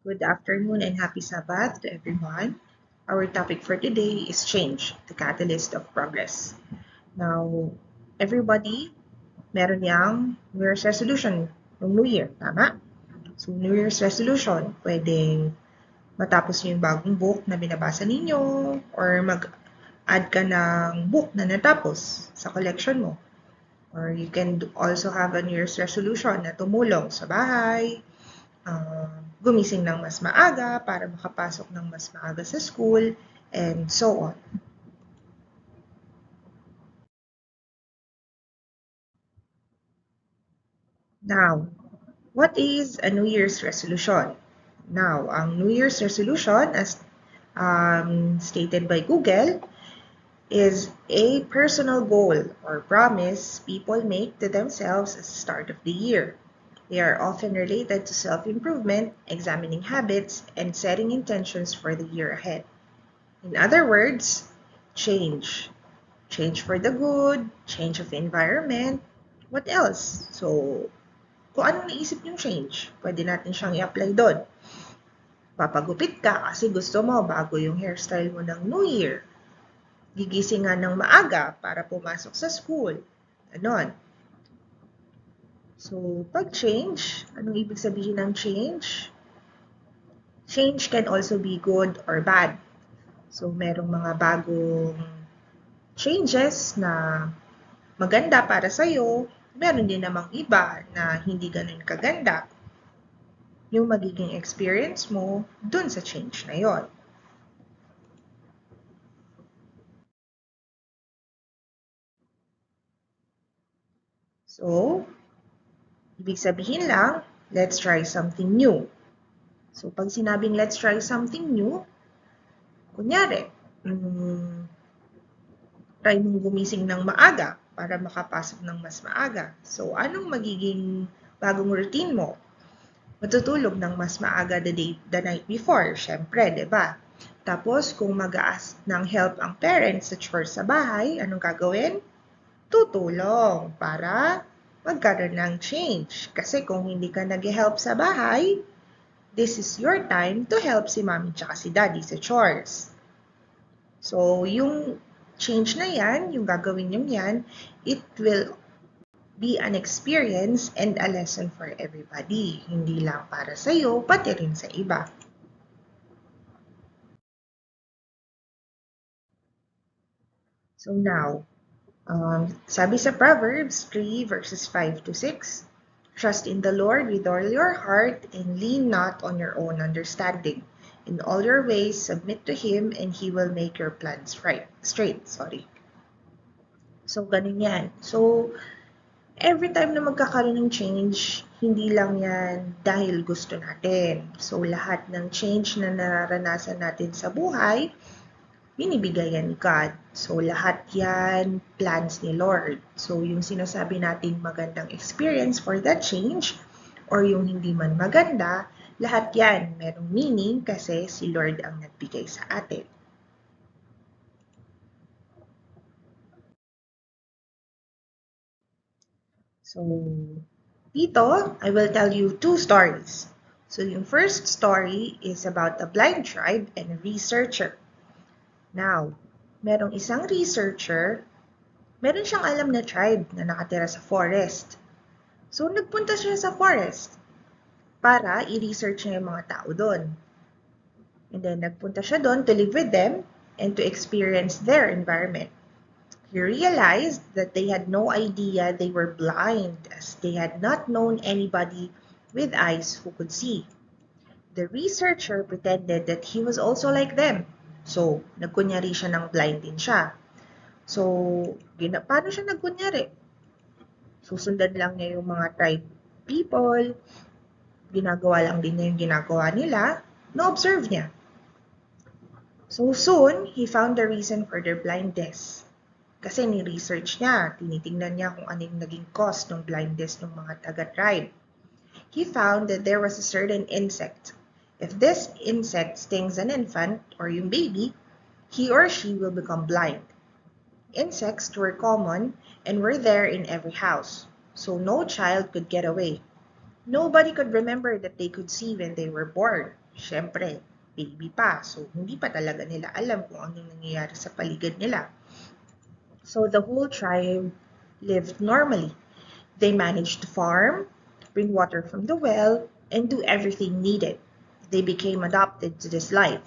Good afternoon and happy Sabbath to everyone. Our topic for today is change, the catalyst of progress. Now, everybody, meron yang New Year's resolution ng New Year, tama? So, New Year's resolution, pwedeng matapos niyo yung bagong book na binabasa ninyo or mag-add ka ng book na natapos sa collection mo. Or you can also have a New Year's resolution na tumulong sa bahay, gumising ng mas maaga para makapasok ng mas maaga sa school, and so on. Now, what is a New Year's resolution? Now, ang New Year's resolution, as stated by Google, is a personal goal or promise people make to themselves at the start of the year. They are often related to self-improvement, examining habits, and setting intentions for the year ahead. In other words, change. Change for the good, change of environment, what else? So, kung anong naisip yung change, pwede natin siyang i-apply doon. Papagupit ka kasi gusto mo bago yung hairstyle mo ng New Year. Gigising nga ng maaga para pumasok sa school. Ganon. So, pag change, anong ibig sabihin ng change? Change can also be good or bad. So, merong mga bagong changes na maganda para sa'yo, meron din namang iba na hindi ganun kaganda yung magiging experience mo dun sa change na yon. So, ibig sabihin lang, let's try something new. So, pag sinabing let's try something new, kunyari, try mong gumising ng maaga para makapasok ng mas maaga. So, anong magiging bagong routine mo? Matutulog ng mas maaga the night before, syempre, di ba? Tapos, kung mag-ask ng help ang parents sa chores sa bahay, anong gagawin? Tutulong para magkaroon ng change. Kasi kung hindi ka nag-help sa bahay, this is your time to help si mommy tsaka si daddy sa chores. So, yung change na yan, yung gagawin yung yan, it will be an experience and a lesson for everybody. Hindi lang para sa'yo, pati rin sa iba. So now, sabi sa Proverbs 3 verses 5 to 6, trust in the Lord with all your heart and lean not on your own understanding. In all your ways, submit to Him and He will make your plans straight. So, ganun yan. So, every time na magkakaroon ng change, hindi lang yan dahil gusto natin. So, lahat ng change na nararanasan natin sa buhay, binibigay yan ni God. So, lahat yan plans ni Lord. So, yung sinasabi nating magandang experience for that change, or yung hindi man maganda, lahat yan merong meaning kasi si Lord ang nagbigay sa atin. So, dito, I will tell you two stories. So, yung first story is about a blind tribe and a researcher. Now, merong isang researcher, meron siyang alam na tribe na nakatira sa forest. So, nagpunta siya sa forest para i-research niya yung mga tao doon. And then, nagpunta siya doon to live with them and to experience their environment. He realized that they had no idea they were blind as they had not known anybody with eyes who could see. The researcher pretended that he was also like them. So, nagkunyari siya ng blind din siya. So, paano siya nagkunyari? Susundan lang niya yung mga tribe people, ginagawa lang din niya yung ginagawa nila, na-observe niya. So soon, he found the reason for their blindness. Kasi ni-research niya, tinitingnan niya kung ano yung naging cause ng blindness ng mga taga-tribe. He found that there was a certain insect. If this insect stings an infant or yung baby, he or she will become blind. Insects were common and were there in every house, so no child could get away. Nobody could remember that they could see when they were born. Siyempre, baby pa, so hindi pa talaga nila alam kung anong nangyayari sa paligid nila. So the whole tribe lived normally. They managed to farm, bring water from the well, and do everything needed. They became adopted to this life.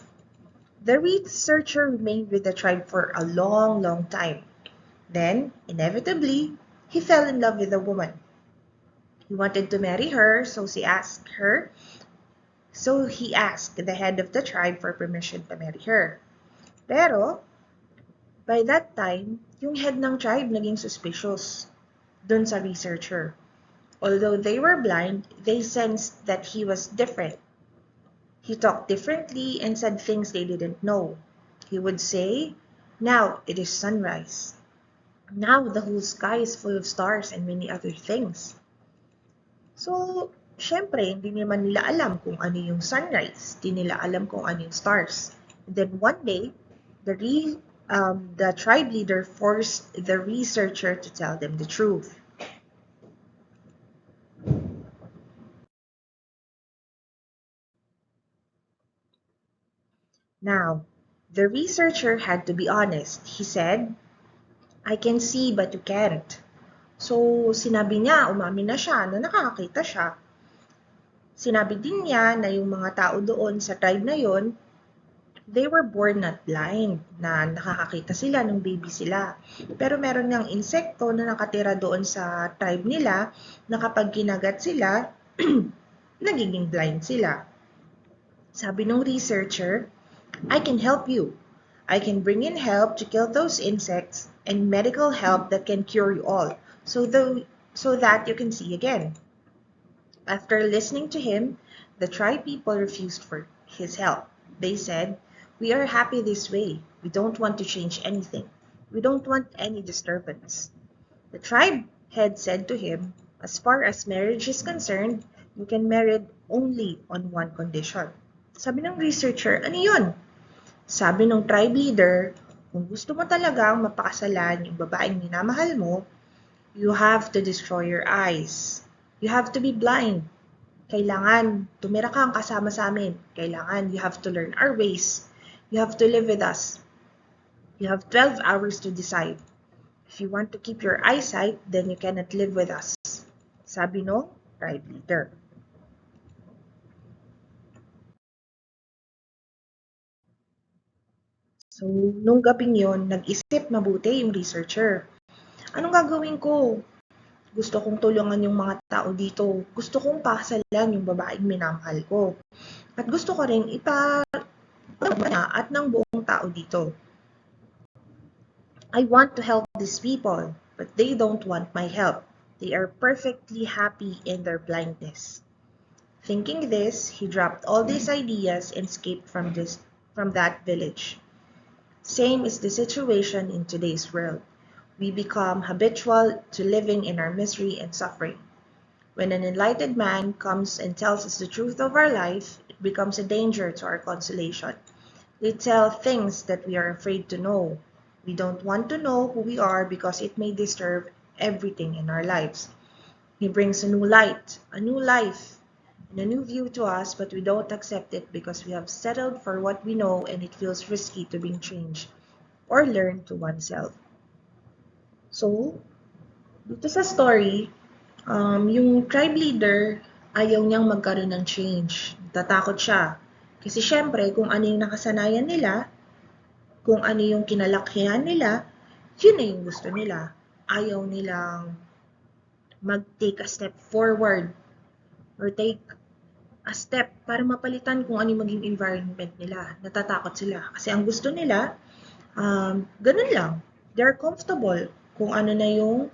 The researcher remained with the tribe for a long, long time. Then, inevitably, he fell in love with a woman. He wanted to marry her, so he asked the head of the tribe for permission to marry her. Pero, by that time, yung head ng tribe naging suspicious dun sa researcher. Although they were blind, they sensed that he was different. He talked differently and said things they didn't know. He would say, "Now it is sunrise. Now the whole sky is full of stars and many other things." So, syempre, hindi naman nila alam kung ano yung sunrise. Hindi nila alam kung ano yung stars. And then one day, the tribe leader forced the researcher to tell them the truth. Now, the researcher had to be honest. He said, "I can see but you can't." So, sinabi niya, umamin na siya na nakakakita siya. Sinabi din niya na yung mga tao doon sa tribe na yon, they were born not blind, na nakakakita sila nung baby sila. Pero meron ngang insekto na nakatira doon sa tribe nila na kapag kinagat sila, nagiging blind sila. Sabi ng researcher, "I can help you. I can bring in help to kill those insects and medical help that can cure you all, so that you can see again." After listening to him, the tribe people refused for his help. They said, "We are happy this way. We don't want to change anything. We don't want any disturbance." The tribe head said to him, "As far as marriage is concerned, you can marry only on one condition." Sabi ng researcher, "Ano yun?" Sabi ng tribe leader, "Kung gusto mo talagang mapakasalan yung babaeng minamahal mo, you have to destroy your eyes. You have to be blind. Kailangan tumira kang kasama sa amin. Kailangan you have to learn our ways. You have to live with us. You have 12 hours to decide. If you want to keep your eyesight, then you cannot live with us." Sabi ng tribe leader. So, nung gabing yon, nag-isip mabuti yung researcher. Anong gagawin ko? Gusto kong tulungan yung mga tao dito. Gusto kong pakasalan yung babaeng minamahal ko. At gusto ko rin niya at ng buong tao dito. I want to help these people, but they don't want my help. They are perfectly happy in their blindness. Thinking this, he dropped all these ideas and escaped from that village. Same is the situation in today's world. We become habitual to living in our misery and suffering. When an enlightened man comes and tells us the truth of our life, it becomes a danger to our consolation. They tell things that we are afraid to know. We don't want to know who we are because it may disturb everything in our lives. He brings a new light, a new life, and a new view to us, but we don't accept it because we have settled for what we know and it feels risky to being changed or learn to oneself. So, dito sa story, yung tribe leader, ayaw niyang magkaroon ng change. Tatakot siya. Kasi syempre, kung ano yung nakasanayan nila, kung ano yung kinalakihan nila, yun na yung gusto nila. Ayaw nilang mag-take a step forward or take a step para mapalitan kung ano yung maging environment nila. Natatakot sila. Kasi ang gusto nila, ganun lang. They're comfortable kung ano na yung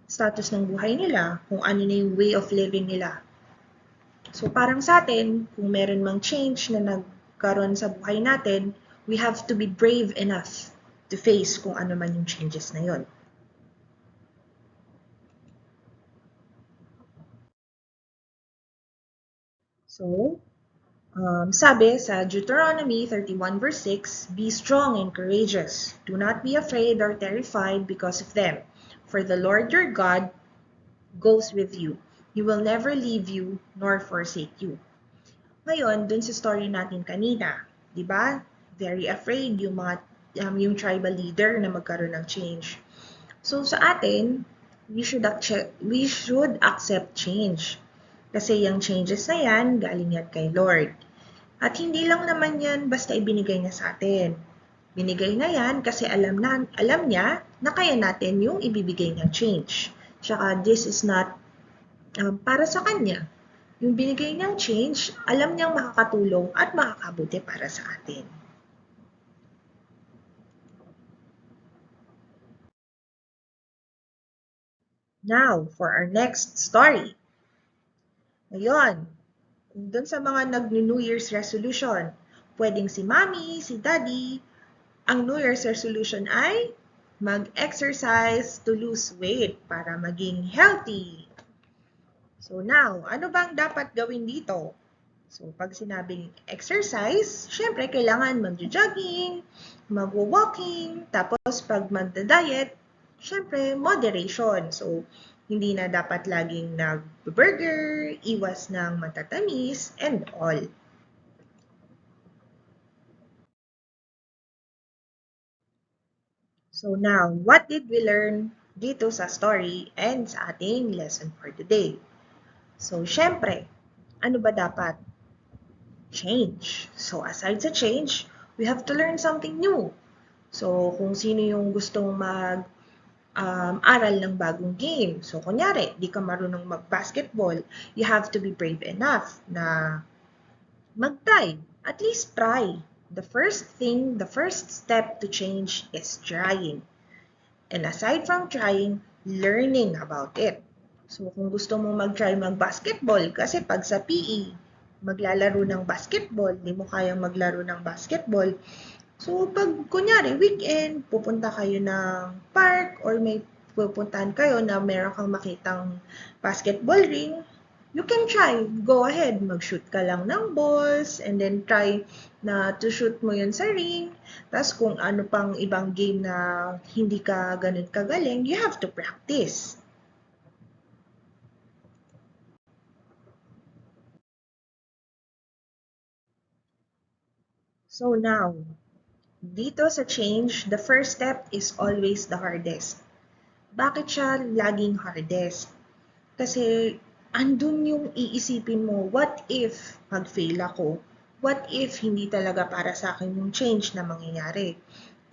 status ng buhay nila, kung ano na yung way of living nila. So parang sa atin, kung meron mang change na nagkaroon sa buhay natin, we have to be brave enough to face kung ano man yung changes na yon. So, sabi sa Deuteronomy 31 verse 6, "Be strong and courageous. Do not be afraid or terrified because of them. For the Lord your God goes with you. He will never leave you nor forsake you." Ngayon, dun sa story natin kanina, di ba? Very afraid yung tribal leader na magkaroon ng change. So sa atin, we should accept change. Kasi yung changes na yan, galing yan kay Lord. At hindi lang naman yan basta ibinigay niya sa atin. Binigay na yan kasi alam niya na kaya natin yung ibibigay niyang change. Tsaka this is not para sa kanya. Yung binigay niyang change, alam niyang makakatulong at makakabuti para sa atin. Now, for our next story. Ngayon, dun sa mga nag-New Year's resolution, pwedeng si Mommy, si Daddy, ang New Year's resolution ay mag-exercise to lose weight para maging healthy. So now, ano bang dapat gawin dito? So pag sinabing exercise, syempre kailangan mag-jogging, mag-walking, tapos pag magda-diet, syempre moderation. So hindi na dapat laging nag-burger, iwas ng matatamis, and all. So now, what did we learn dito sa story and sa ating lesson for today? So syempre, ano ba dapat? Change. So aside sa change, we have to learn something new. So kung sino yung gustong aral ng bagong game. So kunyari, di ka marunong mag-basketball, you have to be brave enough na mag-try. At least try. The first step to change is trying. And aside from trying, learning about it. So kung gusto mo mag-try mag-basketball, kasi pag sa PE, maglalaro ng basketball, di mo kayang maglaro ng basketball. So pag kunyari weekend, pupunta kayo ng park or may pupuntahan kayo na meron kang makitang basketball ring, you can try. Go ahead, mag-shoot ka lang ng balls and then try na to shoot mo yun sa ring. Tapos kung ano pang ibang game na hindi ka ganun kagaling, you have to practice. So now, dito sa change, the first step is always the hardest. Bakit siya laging hardest? Kasi andun yung iisipin mo, what if mag-fail ako? What if hindi talaga para sa akin yung change na mangyayari?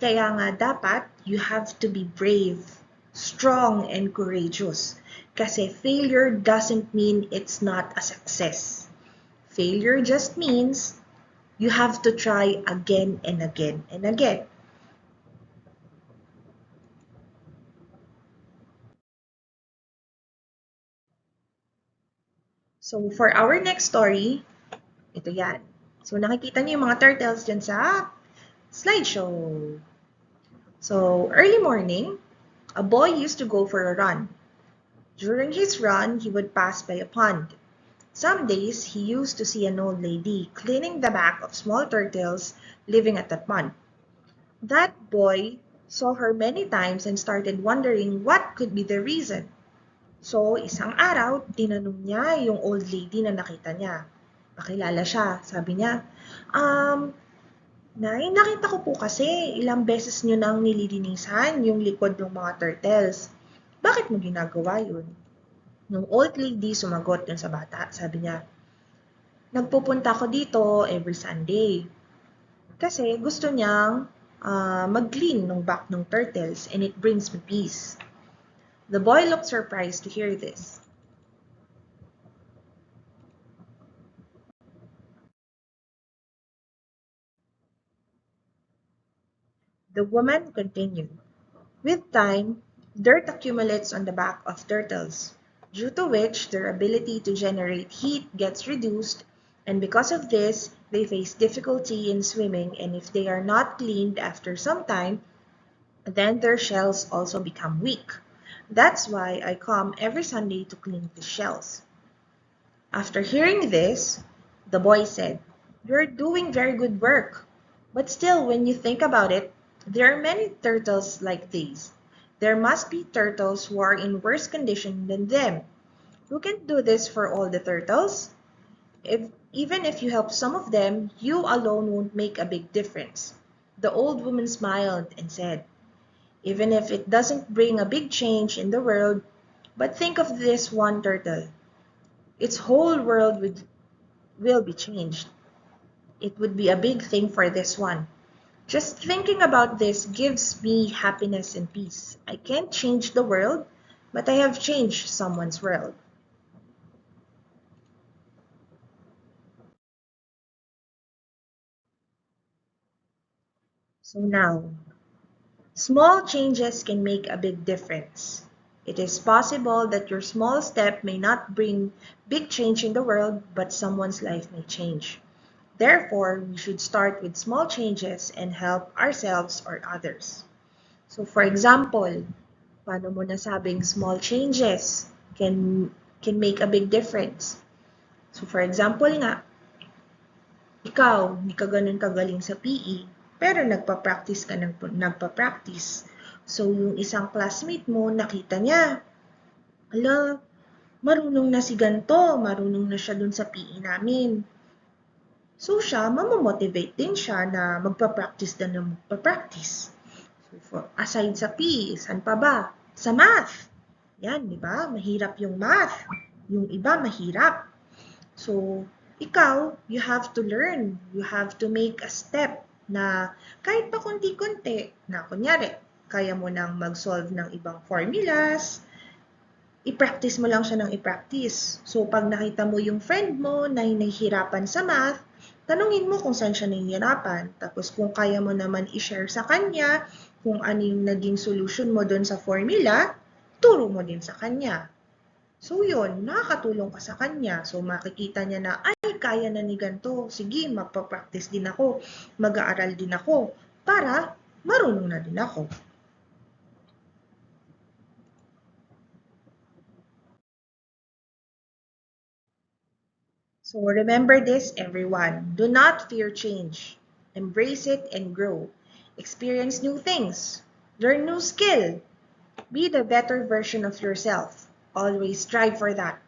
Kaya nga dapat, you have to be brave, strong, and courageous. Kasi failure doesn't mean it's not a success. Failure just means you have to try again and again and again. So for our next story, ito yan. So nakikita niyo yung mga turtles dyan sa slideshow. So early morning, a boy used to go for a run. During his run, he would pass by a pond. Some days, he used to see an old lady cleaning the back of small turtles living at the pond. That boy saw her many times and started wondering what could be the reason. So, isang araw, tinanong niya yung old lady na nakita niya. Pakilala siya. Sabi niya, Nay, nakita ko po kasi ilang beses niyo nang nililinisan yung likod ng mga turtles. Bakit mo ginagawa yun? Nung old lady sumagot dun sa bata, sabi niya, nagpupunta ako dito every Sunday. Kasi gusto niyang mag-clean ng back ng turtles and it brings me peace. The boy looked surprised to hear this. The woman continued, with time, dirt accumulates on the back of turtles, due to which their ability to generate heat gets reduced, and because of this, they face difficulty in swimming, and if they are not cleaned after some time, then their shells also become weak. That's why I come every Sunday to clean the shells. After hearing this, the boy said, you're doing very good work. But still, when you think about it, there are many turtles like these. There must be turtles who are in worse condition than them. Who can do this for all the turtles? Even if you help some of them, you alone won't make a big difference." The old woman smiled and said, "Even if it doesn't bring a big change in the world, but think of this one turtle. Its whole world will be changed. It would be a big thing for this one. Just thinking about this gives me happiness and peace. I can't change the world, but I have changed someone's world." So now, small changes can make a big difference. It is possible that your small step may not bring big change in the world, but someone's life may change. Therefore, we should start with small changes and help ourselves or others. So for example, paano mo nasabing small changes can make a big difference? So for example nga, ikaw, hindi ka ganun kagaling sa PE, pero nagpa-practice ka ng nagpa-practice. So yung isang classmate mo, nakita niya, ala, marunong na si ganto, marunong na siya dun sa PE namin. So siya, mamomotivate din siya na magpa-practice din ng magpa-practice. So aside sa PE, saan pa ba? Sa math. Yan, di ba? Mahirap yung math. Yung iba, mahirap. So, ikaw, you have to learn. You have to make a step na kahit pa konti-konti, na kunyari, kaya mo nang mag-solve ng ibang formulas, i-practice mo lang siya ng i-practice. So, pag nakita mo yung friend mo na nahihirapan sa math, tanungin mo kung saan siya nahihirapan. Tapos, kung kaya mo naman i-share sa kanya kung ano yung naging solution mo doon sa formula, turo mo din sa kanya. So yun, nakakatulong ka sa kanya. So makikita niya na, ay, kaya na ni ganito. Sige, magpa-practice din ako. Mag-aaral din ako. Para marunong na din ako. So remember this, everyone. Do not fear change. Embrace it and grow. Experience new things. Learn new skill. Be the better version of yourself. Always strive for that.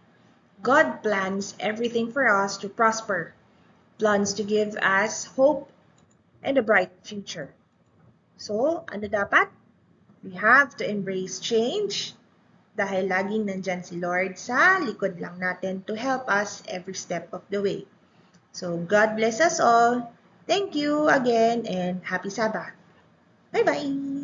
God plans everything for us to prosper, plans to give us hope and a bright future. So, ano dapat? We have to embrace change dahil laging nandyan si Lord sa likod lang natin to help us every step of the way. So, God bless us all. Thank you again and happy Sabbath. Bye-bye!